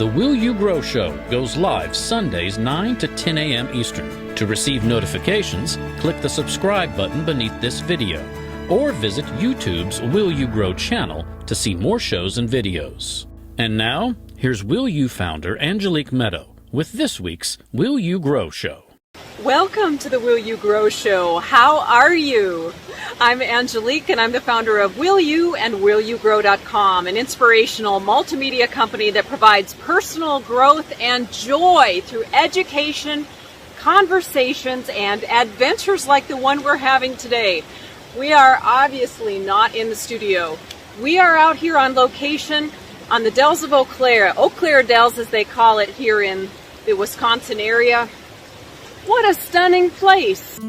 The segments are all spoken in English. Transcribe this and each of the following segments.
The Will You Grow Show goes live Sundays 9 to 10 a.m. Eastern. To receive notifications, click the subscribe button beneath this video, or visit YouTube's Will You Grow channel to see more shows and videos. And now, here's Will You founder Angelique Meadow with this week's Will You Grow Show. Welcome to the Will You Grow Show. How are you? I'm Angelique, and I'm the founder of Will You and WillYouGrow.com, an inspirational multimedia company that provides personal growth and joy through education, conversations, and adventures like the one we're having today. We are obviously not in the studio. We are out here on location on the Dells of Eau Claire Dells as they call it here in the Wisconsin area. What a stunning place!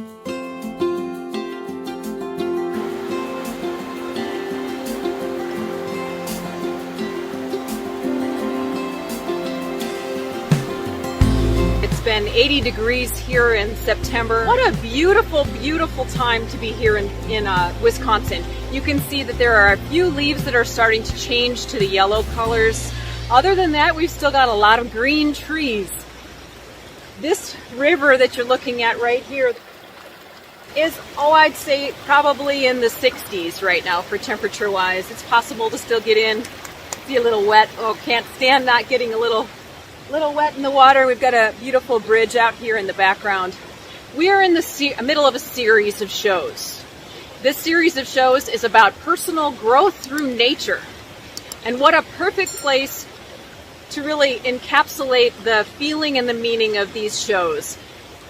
It's been 80 degrees here in September. What a beautiful, beautiful time to be here in Wisconsin. You can see that there are a few leaves that are starting to change to the yellow colors. Other than that, we've still got a lot of green trees. This river that you're looking at right here is, I'd say probably in the 60s right now for temperature-wise. It's possible to still get in, be a little wet. Oh, can't stand not getting a little wet in the water. We've got a beautiful bridge out here in the background. We are in the middle of a series of shows. This series of shows is about personal growth through nature. And what a perfect place to really encapsulate the feeling and the meaning of these shows.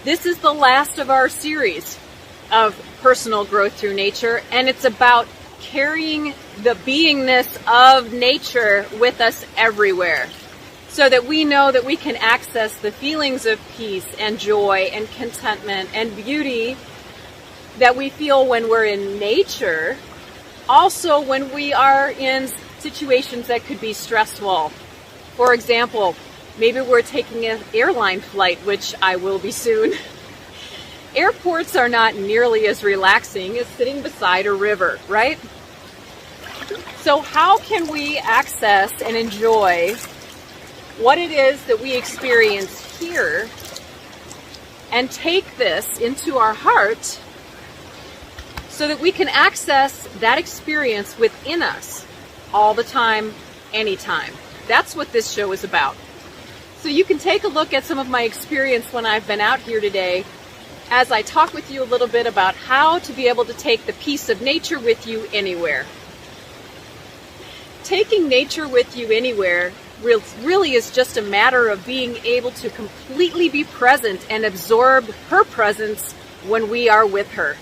This is the last of our series of personal growth through nature, and it's about carrying the beingness of nature with us everywhere so that we know that we can access the feelings of peace and joy and contentment and beauty that we feel when we're in nature, also when we are in situations that could be stressful. For example, maybe we're taking an airline flight, which I will be soon. Airports are not nearly as relaxing as sitting beside a river, right? So how can we access and enjoy what it is that we experience here and take this into our heart so that we can access that experience within us all the time, anytime? That's what this show is about. So you can take a look at some of my experience when I've been out here today as I talk with you a little bit about how to be able to take the peace of nature with you anywhere. Taking nature with you anywhere really is just a matter of being able to completely be present and absorb her presence when we are with her.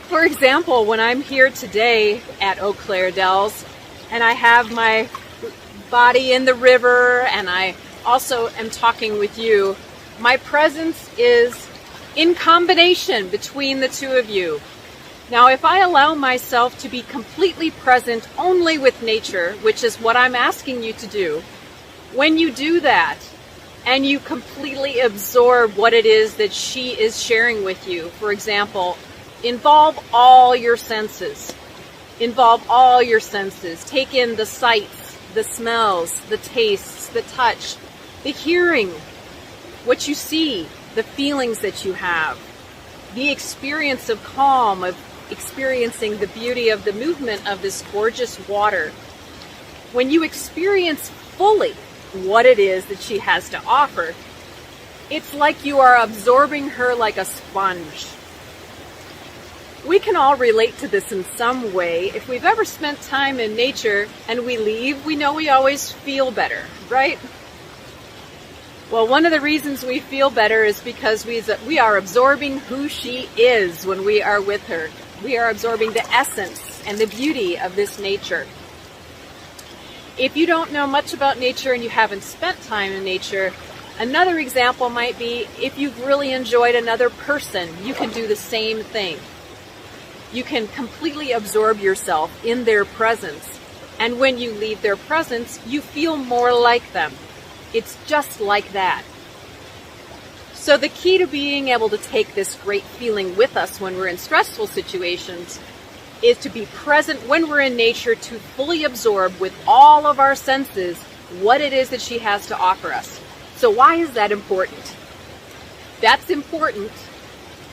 For example, when I'm here today at Eau Claire Dells and I have my body in the river and I also am talking with you, my presence is in combination between the two of you. Now, if I allow myself to be completely present only with nature, which is what I'm asking you to do, when you do that and you completely absorb what it is that she is sharing with you, for example, involve all your senses. Involve all your senses. Take in the sights, the smells, the tastes, the touch, the hearing, what you see, the feelings that you have, the experience of calm, of experiencing the beauty of the movement of this gorgeous water. When you experience fully what it is that she has to offer, it's like you are absorbing her like a sponge. We can all relate to this in some way. If we've ever spent time in nature and we leave, we know we always feel better, right? Well, one of the reasons we feel better is because we are absorbing who she is when we are with her. We are absorbing the essence and the beauty of this nature. If you don't know much about nature and you haven't spent time in nature, another example might be if you've really enjoyed another person, you can do the same thing. You can completely absorb yourself in their presence. And when you leave their presence, you feel more like them. It's just like that. So the key to being able to take this great feeling with us when we're in stressful situations is to be present when we're in nature, to fully absorb with all of our senses what it is that she has to offer us. So why is that important? That's important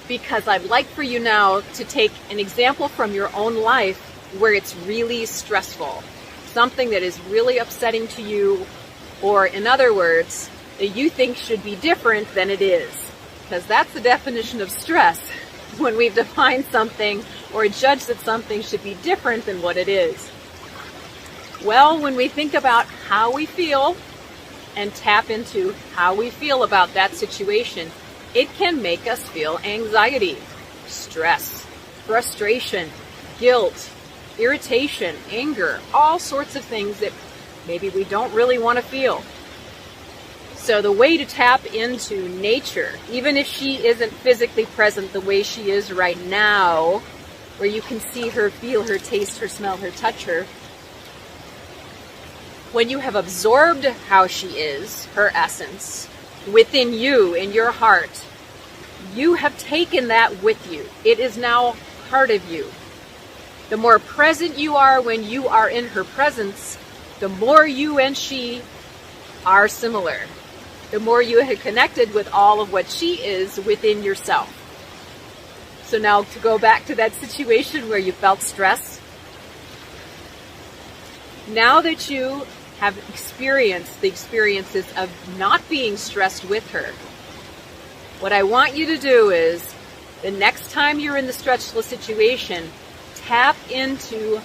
because I'd like for you now to take an example from your own life where it's really stressful, something that is really upsetting to you, or in other words, that you think should be different than it is. Because that's the definition of stress, when we've defined something or judged that something should be different than what it is. Well, when we think about how we feel and tap into how we feel about that situation, it can make us feel anxiety, stress, frustration, guilt, irritation, anger, all sorts of things that maybe we don't really want to feel. So the way to tap into nature, even if she isn't physically present the way she is right now, where you can see her, feel her, taste her, smell her, touch her, when you have absorbed how she is, her essence, within you, in your heart, you have taken that with you. It is now part of you. The more present you are when you are in her presence, the more you and she are similar. The more you have connected with all of what she is within yourself. So now to go back to that situation where you felt stress. Now that you have experienced the experiences of not being stressed with her, what I want you to do is, the next time you're in the stressful situation, tap into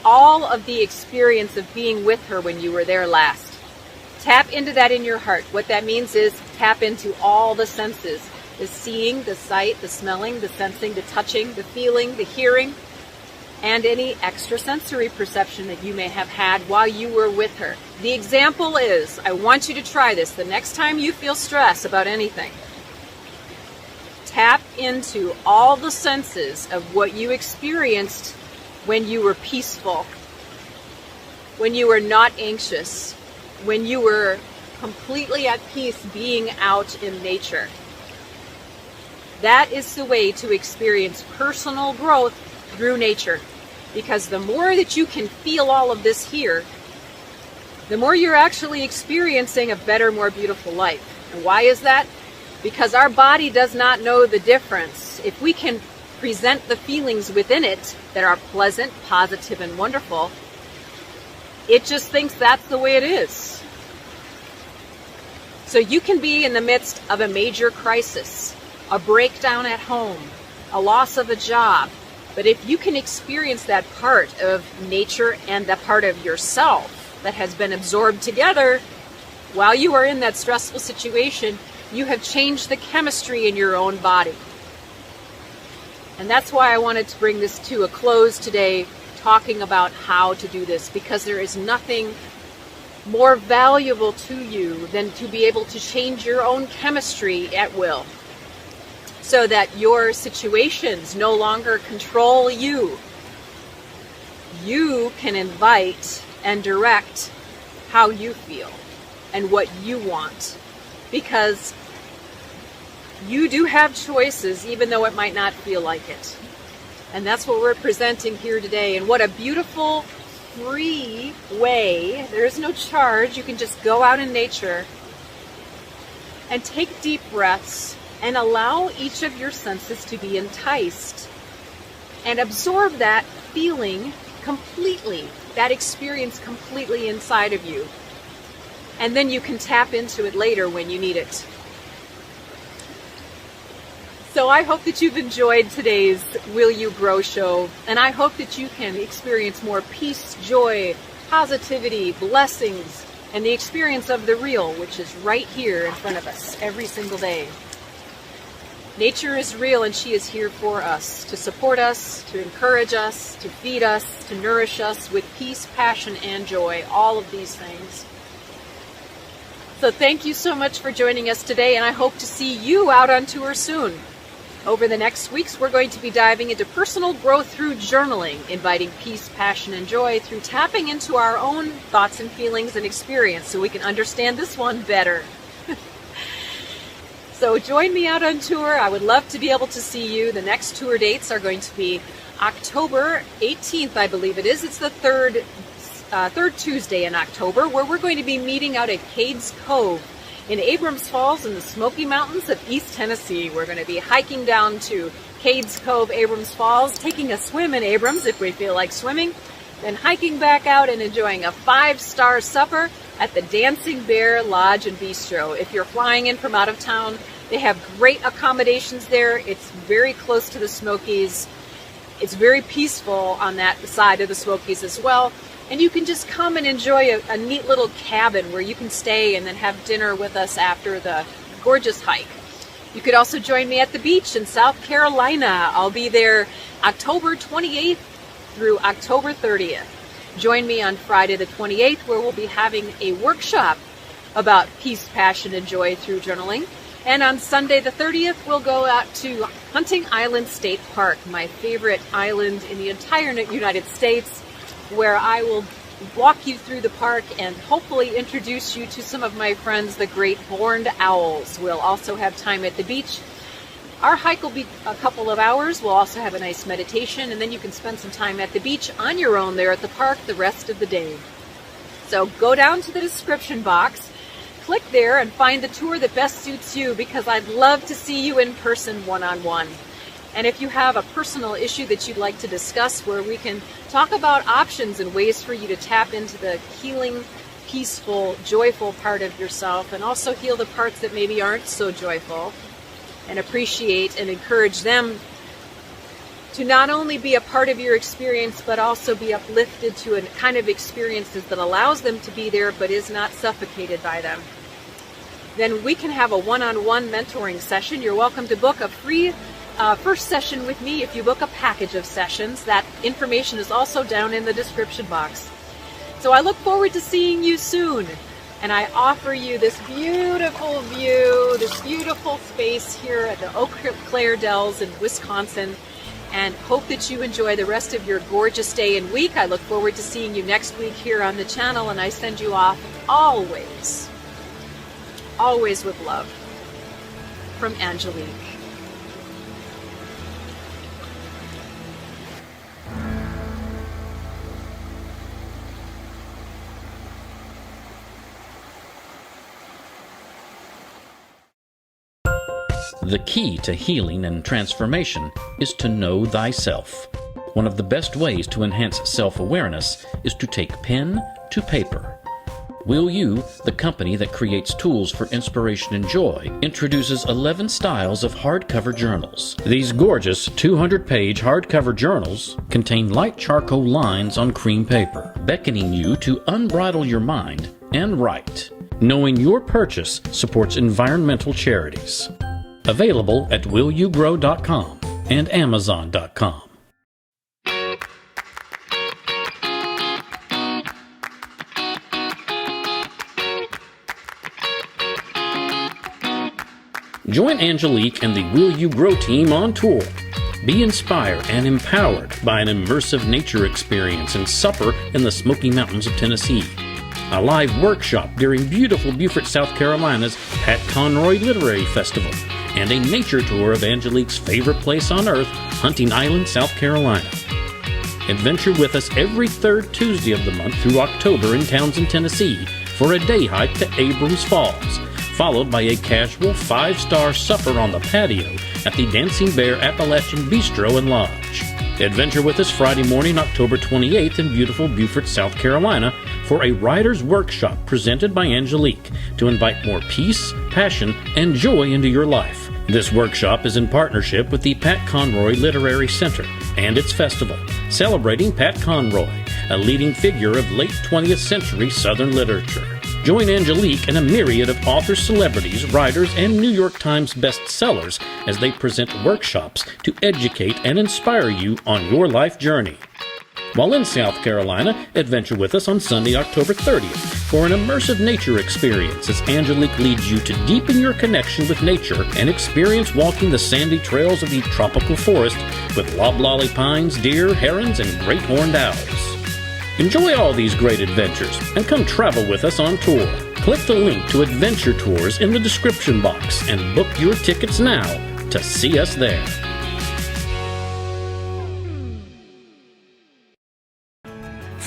all of the experience of being with her when you were there last. Tap into that in your heart. What that means is tap into all the senses. The seeing, the sight, the smelling, the sensing, the touching, the feeling, the hearing, and any extrasensory perception that you may have had while you were with her. The example is, I want you to try this the next time you feel stress about anything. Tap into all the senses of what you experienced when you were peaceful, when you were not anxious, when you were completely at peace being out in nature. That is the way to experience personal growth through nature. Because the more that you can feel all of this here, the more you're actually experiencing a better, more beautiful life. And why is that? Because our body does not know the difference. If we can present the feelings within it that are pleasant, positive, and wonderful, it just thinks that's the way it is. So you can be in the midst of a major crisis, a breakdown at home, a loss of a job. But if you can experience that part of nature and that part of yourself that has been absorbed together while you are in that stressful situation, you have changed the chemistry in your own body. And that's why I wanted to bring this to a close today, talking about how to do this, because there is nothing more valuable to you than to be able to change your own chemistry at will, so that your situations no longer control you. You can invite and direct how you feel and what you want, because you do have choices, even though it might not feel like it. And that's what we're presenting here today. And what a beautiful, free way. There is no charge. You can just go out in nature and take deep breaths and allow each of your senses to be enticed and absorb that feeling completely, that experience completely inside of you. And then you can tap into it later when you need it. So I hope that you've enjoyed today's Will You Grow show, and I hope that you can experience more peace, joy, positivity, blessings, and the experience of the real, which is right here in front of us every single day. Nature is real, and she is here for us, to support us, to encourage us, to feed us, to nourish us with peace, passion, and joy, all of these things. So thank you so much for joining us today, and I hope to see you out on tour soon. Over the next weeks, we're going to be diving into personal growth through journaling, inviting peace, passion, and joy through tapping into our own thoughts and feelings and experience so we can understand this one better. So join me out on tour. I would love to be able to see you. The next tour dates are going to be October 18th, I believe it is. It's the third third Tuesday in October, where we're going to be meeting out at Cades Cove in Abrams Falls in the Smoky Mountains of East Tennessee. We're going to be hiking down to Cades Cove, Abrams Falls, taking a swim in Abrams if we feel like swimming, then hiking back out and enjoying a 5-star supper at the Dancing Bear Lodge and Bistro. If you're flying in from out of town, they have great accommodations there. It's very close to the Smokies. It's very peaceful on that side of the Smokies as well. And you can just come and enjoy a neat little cabin where you can stay and then have dinner with us after the gorgeous hike. You could also join me at the beach in South Carolina. I'll be there October 28th through October 30th. Join me on Friday the 28th, where we'll be having a workshop about peace, passion, and joy through journaling. And on Sunday the 30th, we'll go out to Hunting Island State Park, my favorite island in the entire United States, where I will walk you through the park and hopefully introduce you to some of my friends, the great horned owls. We'll also have time at the beach. Our hike will be a couple of hours. We'll also have a nice meditation, and then you can spend some time at the beach on your own there at the park the rest of the day. So go down to the description box, click there, and find the tour that best suits you, because I'd love to see you in person one-on-one. And if you have a personal issue that you'd like to discuss, where we can talk about options and ways for you to tap into the healing, peaceful, joyful part of yourself, and also heal the parts that maybe aren't so joyful, and appreciate and encourage them to not only be a part of your experience, but also be uplifted to a kind of experiences that allows them to be there, but is not suffocated by them, then we can have a one-on-one mentoring session. You're welcome to book a free first session with me if you book a package of sessions. That information is also down in the description box. So I look forward to seeing you soon. And I offer you this beautiful view, this beautiful space here at the Eau Claire Dells in Wisconsin, and hope that you enjoy the rest of your gorgeous day and week. I look forward to seeing you next week here on the channel, and I send you off always, always with love, from Angelique. The key to healing and transformation is to know thyself. One of the best ways to enhance self-awareness is to take pen to paper. Will You, the company that creates tools for inspiration and joy, introduces 11 styles of hardcover journals. These gorgeous 200-page hardcover journals contain light charcoal lines on cream paper, beckoning you to unbridle your mind and write. Knowing your purchase supports environmental charities. Available at willyougrow.com and amazon.com. Join Angelique and the Will You Grow team on tour. Be inspired and empowered by an immersive nature experience and supper in the Smoky Mountains of Tennessee. A live workshop during beautiful Beaufort, South Carolina's Pat Conroy Literary Festival, and a nature tour of Angelique's favorite place on earth, Hunting Island, South Carolina. Adventure with us every third Tuesday of the month through October in Townsend, Tennessee, for a day hike to Abrams Falls, followed by a casual 5-star supper on the patio at the Dancing Bear Appalachian Bistro and Lodge. Adventure with us Friday morning, October 28th in beautiful Beaufort, South Carolina, for a writer's workshop presented by Angelique to invite more peace, passion, and joy into your life. This workshop is in partnership with the Pat Conroy Literary Center and its festival, celebrating Pat Conroy, a leading figure of late 20th century Southern literature. Join Angelique and a myriad of authors, celebrities, writers, and New York Times bestsellers as they present workshops to educate and inspire you on your life journey. While in South Carolina, adventure with us on Sunday, October 30th for an immersive nature experience as Angelique leads you to deepen your connection with nature and experience walking the sandy trails of the tropical forest with loblolly pines, deer, herons, and great horned owls. Enjoy all these great adventures and come travel with us on tour. Click the link to Adventure Tours in the description box and book your tickets now to see us there.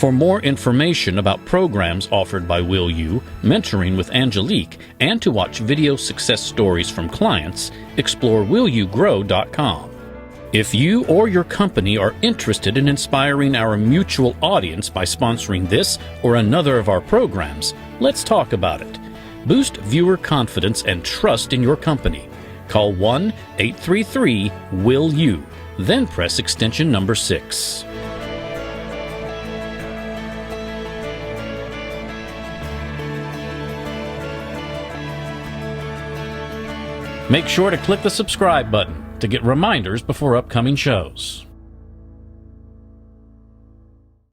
For more information about programs offered by Will You, mentoring with Angelique, and to watch video success stories from clients, explore willyougrow.com. If you or your company are interested in inspiring our mutual audience by sponsoring this or another of our programs, let's talk about it. Boost viewer confidence and trust in your company. Call 1-833-WILL-YOU, then press extension number 6. Make sure to click the subscribe button to get reminders before upcoming shows.